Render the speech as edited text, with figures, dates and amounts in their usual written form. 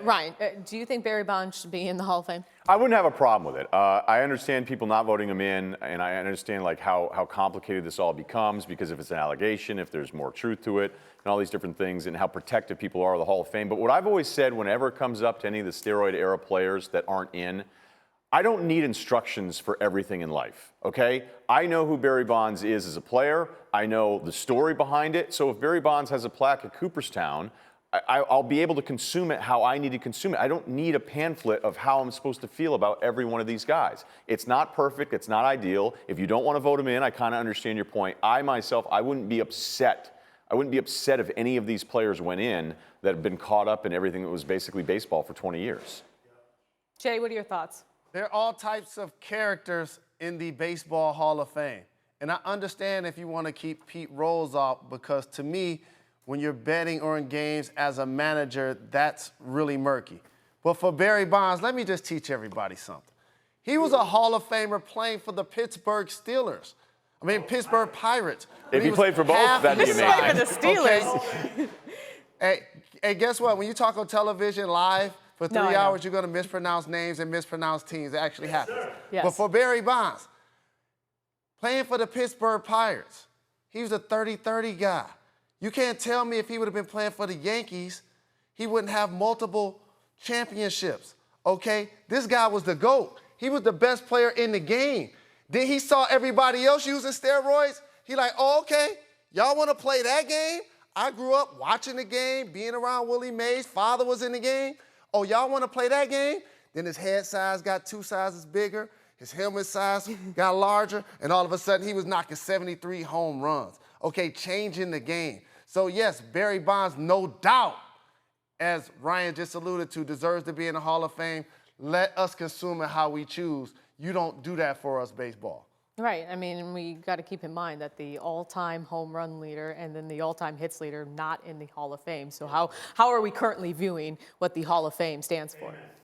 Ryan, do you think Barry Bonds should be in the Hall of Fame? I wouldn't have a problem with it. I understand people not voting him in, and I understand like how complicated this all becomes because if it's an allegation, if there's more truth to it, and all these different things, and how protective people are of the Hall of Fame. But what I've always said whenever it comes up to any of the steroid era players that aren't in, I don't need instructions for everything in life, okay? I know who Barry Bonds is as a player. I know the story behind it. So if Barry Bonds has a plaque at Cooperstown, I'll be able to consume it how I need to consume it. I don't need a pamphlet of how I'm supposed to feel about every one of these guys. It's not perfect. It's not ideal. If you don't want to vote him in, I kind of understand your point. I wouldn't be upset. I wouldn't be upset if any of these players went in that have been caught up in everything that was basically baseball for 20 years. Jay, what are your thoughts? There are all types of characters in the Baseball Hall of Fame. And I understand if you want to keep Pete Rose off, because to me, when you're betting or in games as a manager, that's really murky. But for Barry Bonds, let me just teach everybody something. He was a Hall of Famer playing for the Pittsburgh Pittsburgh Pirates. If he played for both, that'd be amazing. For the Steelers. Okay. Hey, guess what? When you talk on television live for 3 hours, you're going to mispronounce names and mispronounce teams. It actually happens. Yes. But for Barry Bonds, playing for the Pittsburgh Pirates, he was a 30-30 guy. You can't tell me if he would have been playing for the Yankees, he wouldn't have multiple championships, okay? This guy was the GOAT. He was the best player in the game. Then he saw everybody else using steroids. He like, oh, okay, y'all want to play that game? I grew up watching the game, being around Willie Mays. Father was in the game. Oh, y'all want to play that game? Then his head size got 2 sizes bigger. His helmet size got larger. And all of a sudden, he was knocking 73 home runs. Okay, changing the game. So, yes, Barry Bonds, no doubt, as Ryan just alluded to, deserves to be in the Hall of Fame. Let us consume it how we choose. You don't do that for us, baseball. Right. I mean, we got to keep in mind that the all-time home run leader and then the all-time hits leader not in the Hall of Fame. So how are we currently viewing what the Hall of Fame stands for?